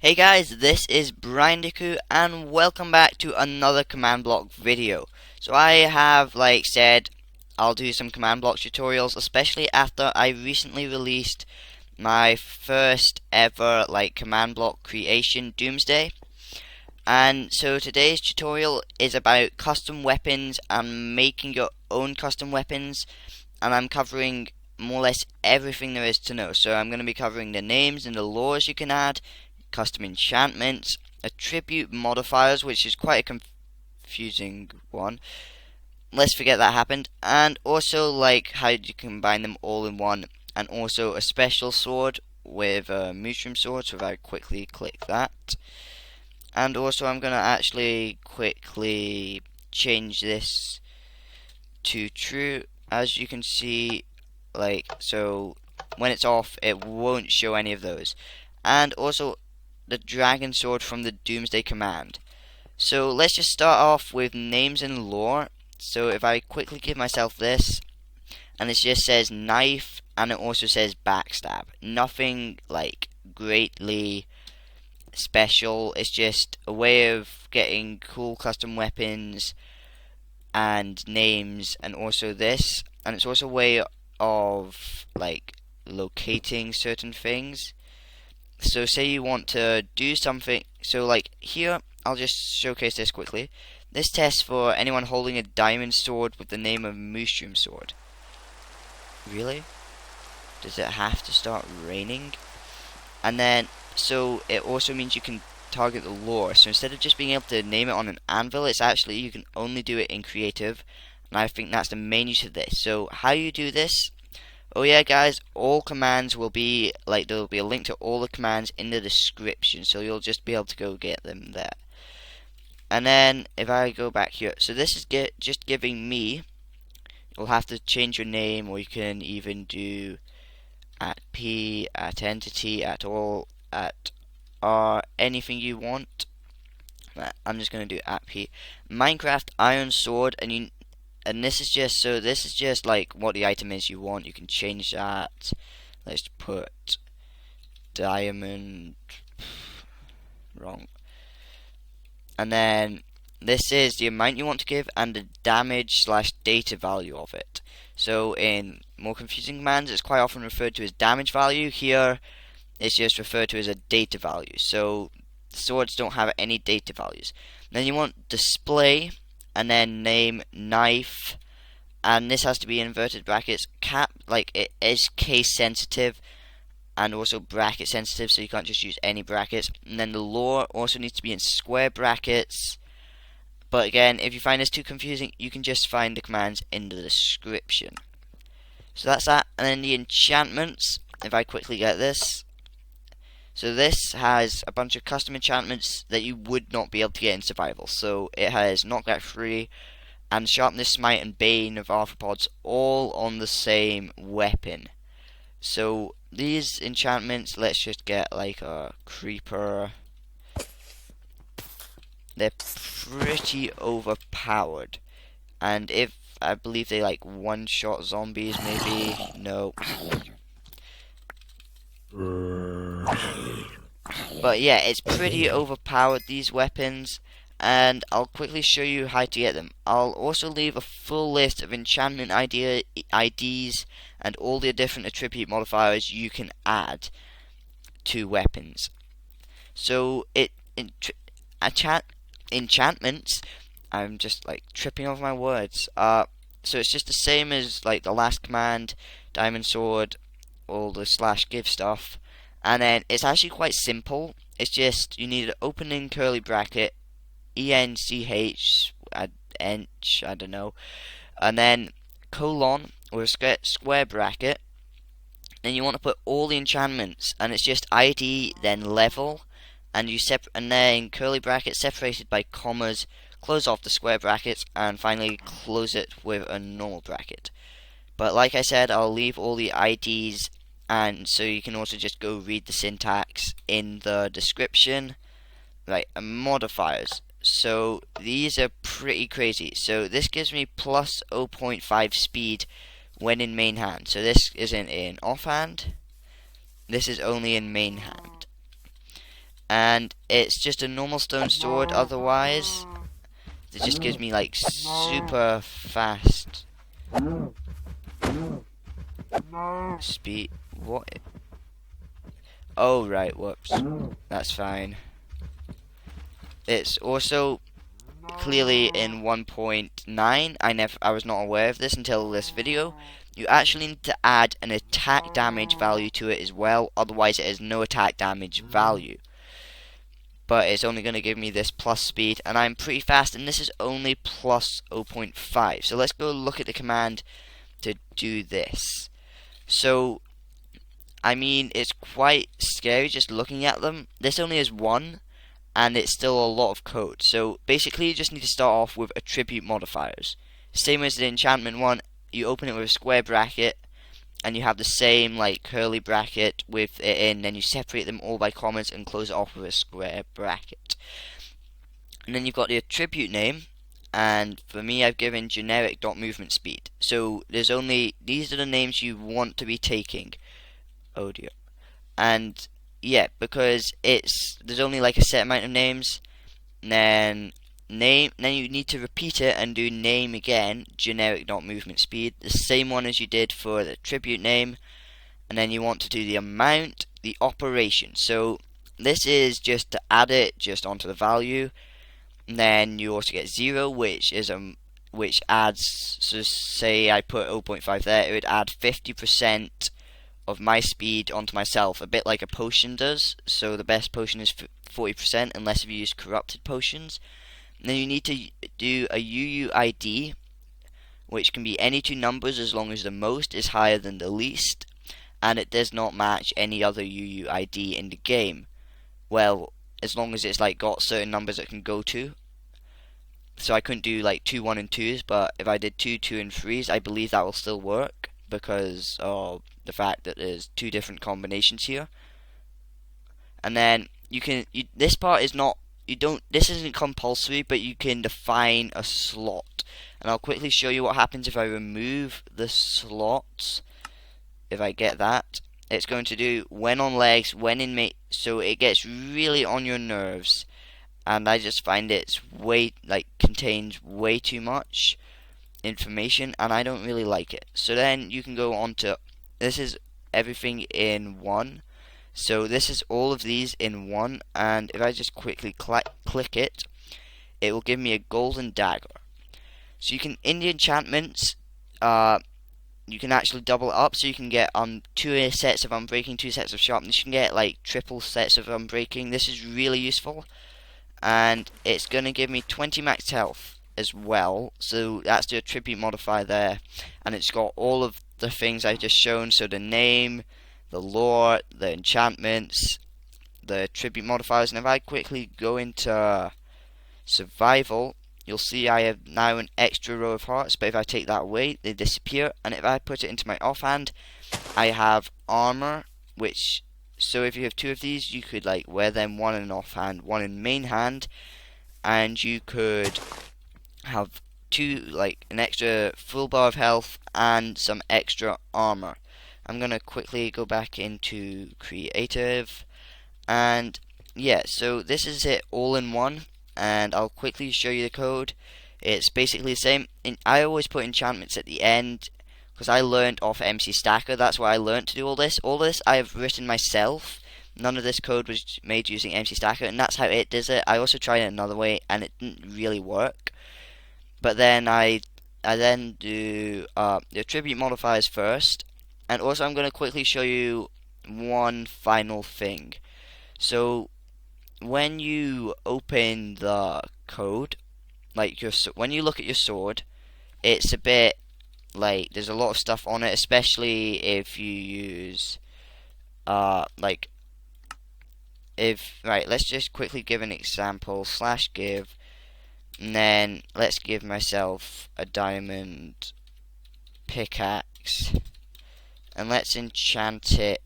Hey guys, this is Brian Diku and welcome back to another command block video. So I have said I'll do some command block tutorials, especially after I recently released my first ever command block creation, Doomsday. And so today's tutorial is about custom weapons and making your own custom weapons, and I'm covering more or less everything there is to know. So I'm going to be covering the names and the laws you can add, custom enchantments, attribute modifiers, which is quite a confusing one. Let's forget that happened. And also how you combine them all in one, and also a special sword with a mushroom sword. So if I quickly click that, and also I'm gonna actually quickly change this to true. As you can see, so when it's off, it won't show any of those. And also the dragon sword from the Doomsday Command. So let's just start off with names and lore. So if I quickly give myself this, and it just says knife, and it also says backstab. Nothing greatly special. It's just a way of getting cool custom weapons and names, and also this. And it's also a way of locating certain things. So say you want to do something, so here, I'll just showcase this quickly. This tests for anyone holding a diamond sword with the name of mushroom sword. Really? Does it have to start raining? And then, so it also means you can target the lore. So instead of just being able to name it on an anvil, it's actually, you can only do it in creative. And I think that's the main use of this. So how you do this? Oh yeah guys, all commands will be, there'll be a link to all the commands in the description, so you'll just be able to go get them there. And then, if I go back here, so this is just giving me, you'll have to change your name, or you can even do @p, @entity, @all, @r, anything you want. I'm just going to do @p. Minecraft Iron Sword, and this is just what the item is you want. You can change that. Let's put diamond. Wrong. And then this is the amount you want to give and the damage/data value of it. So in more confusing commands, it's quite often referred to as damage value. Here, it's just referred to as a data value. So swords don't have any data values. Then you want display, and then name knife, and this has to be inverted brackets, it is case sensitive and also bracket sensitive, so you can't just use any brackets. And then the lore also needs to be in square brackets, but again, if you find this too confusing, you can just find the commands in the description. So that's that. And then the enchantments, if I quickly get this, so this has a bunch of custom enchantments that you would not be able to get in survival. So it has knockback 3 and sharpness, smite, and bane of arthropods all on the same weapon. So these enchantments, let's just get a creeper. They're pretty overpowered, and if I believe they one-shot zombies, maybe. No. But yeah, it's pretty overpowered, these weapons, and I'll quickly show you how to get them. I'll also leave a full list of enchantment IDs and all the different attribute modifiers you can add to weapons. So enchantments, I'm just tripping over my words. So it's just the same as the last command, diamond sword, all the /give stuff. And then it's actually quite simple. It's just you need an opening curly bracket, ENCH, ench, I don't know, and then colon or a square bracket. Then you want to put all the enchantments, and it's just ID then level, and and then curly bracket separated by commas. Close off the square brackets, and finally close it with a normal bracket. But like I said, I'll leave all the IDs, and so you can also just go read the syntax in the description. Modifiers. So these are pretty crazy. So this gives me plus 0.5 speed when in main hand. So this isn't in offhand. This is only in main hand. and it's just a normal stone sword. Otherwise, it just gives me like super fast speed. What? Oh right, whoops. That's fine. It's also clearly in 1.9. I was not aware of this until this video. You actually need to add an attack damage value to it as well, otherwise it has no attack damage value. But it's only going to give me this plus speed, and I'm pretty fast, and this is only plus 0.5. So let's go look at the command to do this. So, I mean, it's quite scary just looking at them. This only has 1, and it's still a lot of code. So basically you just need to start off with attribute modifiers. Same as the enchantment one, you open it with a square bracket, and you have the same like curly bracket with it in, then you separate them all by commas and close it off with a square bracket. And then you've got the attribute name, and for me I've given generic.movement speed. So these are the names you want to be taking. Oh dear. And yeah, because there's only like a set amount of names, and then you need to repeat it and do name again, generic.movement speed, the same one as you did for the attribute name, and then you want to do the amount, the operation. So this is just to add it just onto the value, and then you also get 0, which adds. So say I put 0.5 there, it would add 50% of my speed onto myself, a bit like a potion does. So the best potion is 40% unless you use corrupted potions. And then you need to do a UUID, which can be any two numbers as long as the most is higher than the least, and it does not match any other UUID in the game. Well, as long as it's like got certain numbers it can go to. So I couldn't do like 2, 1 and 2s, but if I did 2, 2 and 3s, I believe that will still work because of the fact that there's 2 different combinations here. And then this part is not, this isn't compulsory, but you can define a slot. And I'll quickly show you what happens if I remove the slots. If I get that, it's going to do when on legs, when in mate, so it gets really on your nerves. And I just find it's contains way too much information, and I don't really like it. So then you can go on to, this is everything in 1. So this is all of these in 1, and if I just quickly click it, it will give me a golden dagger. So you can, in the enchantments, you can actually double it up, so you can get 2 sets of unbreaking, 2 sets of sharpness. You can get like triple sets of unbreaking. This is really useful, and it's going to give me 20 max health as well. So that's the attribute modifier there, and it's got all of the things I've just shown. So the name, the lore, the enchantments, the attribute modifiers. And if I quickly go into survival, you'll see I have now an extra row of hearts, but if I take that away, they disappear. And if I put it into my offhand, I have armor, which, so if you have 2 of these, you could like wear them, 1 in offhand, 1 in main hand, and you could have 2, like an extra full bar of health and some extra armor. I'm gonna quickly go back into creative, and yeah, so this is it all in 1, and I'll quickly show you the code. It's basically the same. I always put enchantments at the end because I learned off McStacker. That's where I learned to do all this. All this I have written myself. None of this code was made using McStacker, and that's how it does it. I also tried it another way, and it didn't really work. But then I then do the attribute modifiers first, and also I'm going to quickly show you one final thing. So when you open the code, like when you look at your sword, it's a bit like there's a lot of stuff on it, especially if you use right, let's just quickly give an example, /give, and then let's give myself a diamond pickaxe, and let's enchant it.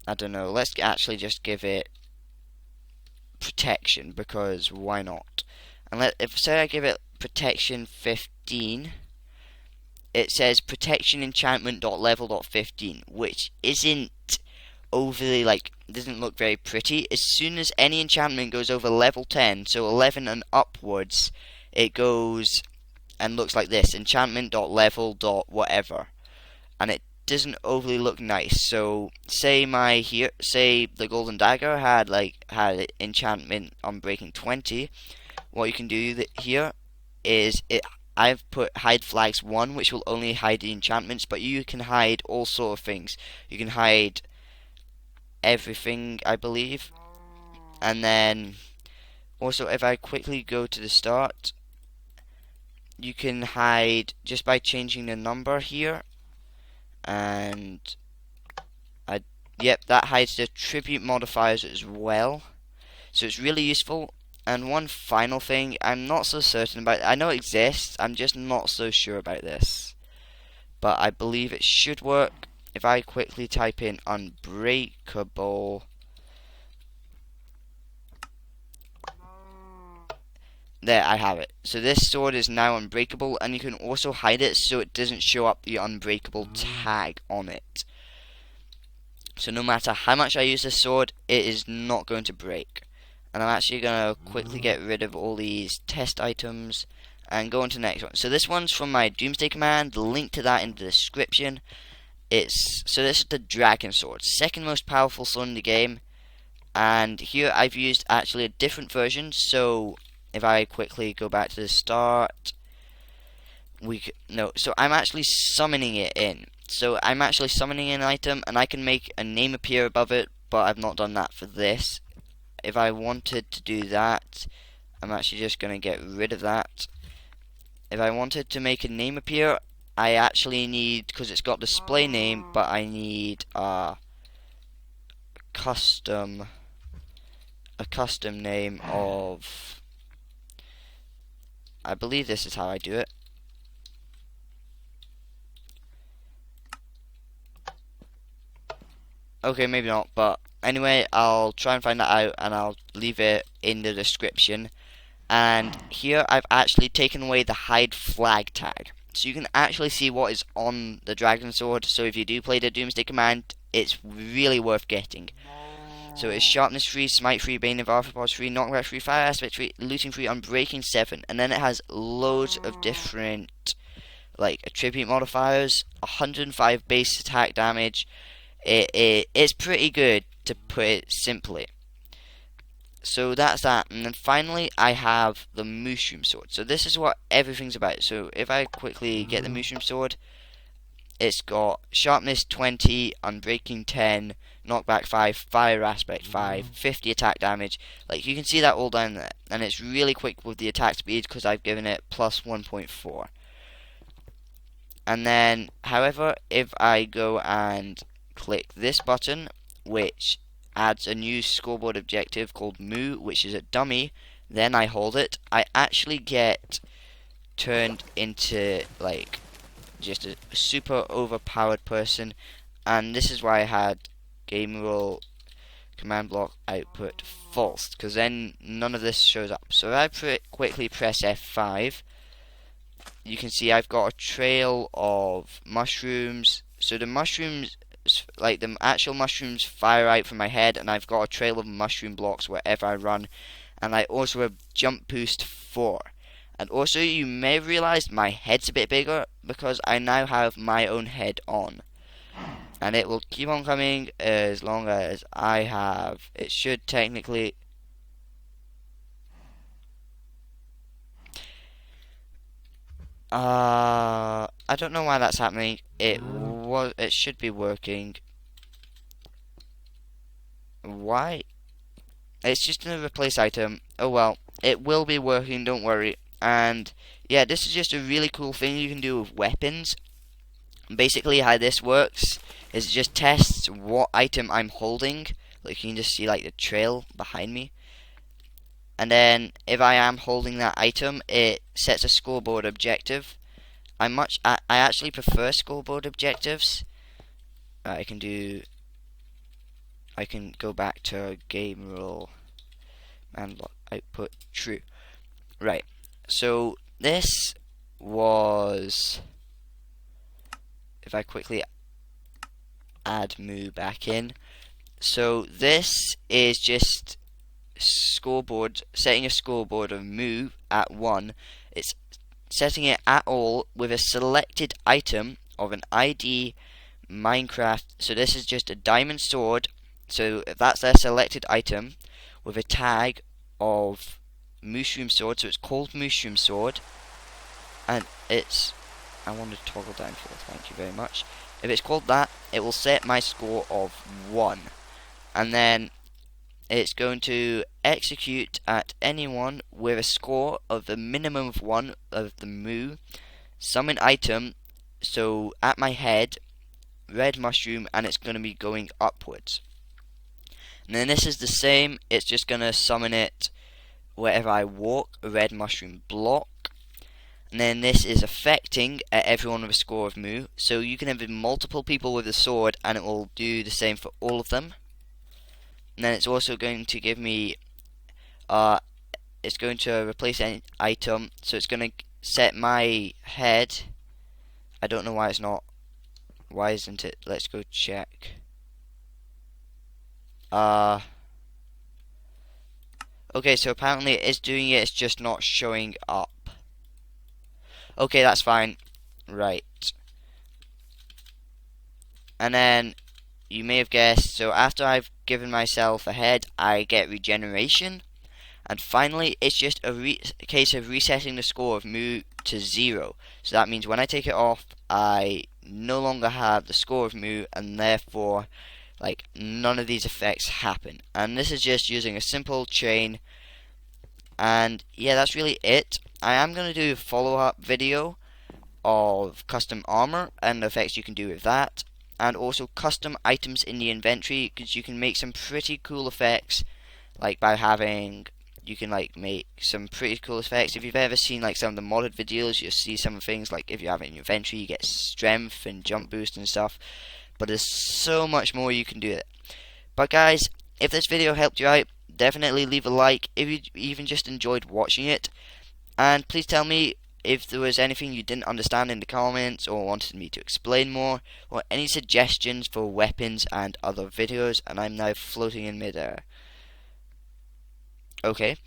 I don't know, let's actually just give it protection, because why not? And if say I give it protection 15, it says protection enchantment.level.15, which isn't overly, like, doesn't look very pretty. As soon as any enchantment goes over level 10, so 11 and upwards, it goes and looks like this: enchantment.level.whatever, and it doesn't overly look nice. So say say the golden dagger had enchantment on breaking 20. What you can do here is I've put hide flags 1, which will only hide the enchantments, but you can hide all sort of things. You can hide everything, I believe. And then also, if I quickly go to the start, you can hide just by changing the number here. And yep, that hides the tribute modifiers as well. So it's really useful. And one final thing, I'm not so certain about. I know it exists, I'm just not so sure about this. But I believe it should work. If I quickly type in unbreakable, there, I have it. So this sword is now unbreakable, and you can also hide it so it doesn't show up the unbreakable tag on it. So no matter how much I use this sword, it is not going to break. And I'm actually going to quickly get rid of all these test items and go on to the next one. So this one's from my Doomsday Command. The link to that in the description. So this is the Dragon Sword, second most powerful sword in the game. And here I've used actually a different version. So if I quickly go back to the start, so I'm actually summoning it in. So I'm actually summoning an item, and I can make a name appear above it, but I've not done that for this. If I wanted to do that, I'm actually just going to get rid of that. If I wanted to make a name appear, I actually need, because it's got display name, but I need a custom name of, I believe this is how I do it. Okay, maybe not, but anyway, I'll try and find that out, and I'll leave it in the description. And here I've actually taken away the hide flag tag, so you can actually see what is on the dragon sword. So if you do play the Doomsday Command, it's really worth getting. So it's sharpness free, smite free, bane of arthropods free, knockback free, fire aspect free, looting free, unbreaking 7, and then it has loads of different attribute modifiers, 105 base attack damage. It's pretty good, to put it simply. So that's that. And then finally I have the mushroom sword. So this is what everything's about. So if I quickly get the mushroom sword, it's got sharpness 20, unbreaking 10, knockback 5, fire aspect 5, 50 attack damage. You can see that all down there. And it's really quick with the attack speed because I've given it plus 1.4. And then, however, if I go and click this button, which adds a new scoreboard objective called Moo, which is a dummy, then I hold it, I actually get turned into just a super overpowered person. And this is why I had game rule command block output false, because then none of this shows up. So if I quickly press F5, you can see I've got a trail of mushrooms. So the mushrooms, the actual mushrooms, fire out from my head, and I've got a trail of mushroom blocks wherever I run. And I also have jump boost 4. And also, you may have realised my head's a bit bigger because I now have my own head on. And it will keep on coming as long as I have. It should technically. I don't know why that's happening. It should be working. Why? It's just a replace item. Oh well, it will be working, don't worry. And yeah, this is just a really cool thing you can do with weapons. Basically how this works is it just tests what item I'm holding. You can just see the trail behind me. And then if I am holding that item, it sets a scoreboard objective. I actually prefer scoreboard objectives. I can go back to game rule and output true. Right. So this was, if I quickly add Moo back in, So this is just scoreboard, setting a scoreboard of Mu at 1. It's setting it at all with a selected item of an ID Minecraft. So this is just a diamond sword. So that's their selected item with a tag of mushroom sword. So it's called mushroom sword, and it's, I want to toggle down for, thank you very much. If it's called that, it will set my score of 1, and then it's going to execute at anyone with a score of the minimum of 1 of the Mu summon item. So at my head, red mushroom, and it's going to be going upwards. And then this is the same, it's just going to summon it wherever I walk, a red mushroom block. And then this is affecting everyone with a score of Mu. So you can have multiple people with a sword and it will do the same for all of them. And then it's also going to give me, it's going to replace any item. So it's going to set my head. I don't know why it's not. Why isn't it? Let's go check. Okay, so apparently it is doing it, it's just not showing up. Okay, that's fine. Right. And then, you may have guessed, so after I've given myself a head, I get regeneration. And finally, it's just a case of resetting the score of Mu to 0. So that means when I take it off, I no longer have the score of Mu, and therefore, like, none of these effects happen. And this is just using a simple chain. And yeah, that's really it. I am going to do a follow-up video of custom armor and the effects you can do with that, and also custom items in the inventory, because you can make some pretty cool effects, like by having, you can like make some pretty cool effects. If you've ever seen like some of the modded videos, you'll see some things like if you have it in your inventory, you get strength and jump boost and stuff, but there's so much more you can do with it. But guys, if this video helped you out, definitely leave a like if you even just enjoyed watching it, and please tell me if there was anything you didn't understand in the comments or wanted me to explain more, or any suggestions for weapons and other videos. And I'm now floating in midair. Okay,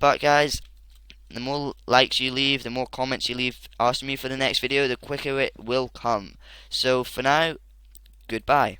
but guys, the more likes you leave, the more comments you leave asking me for the next video, the quicker it will come. So for now, goodbye.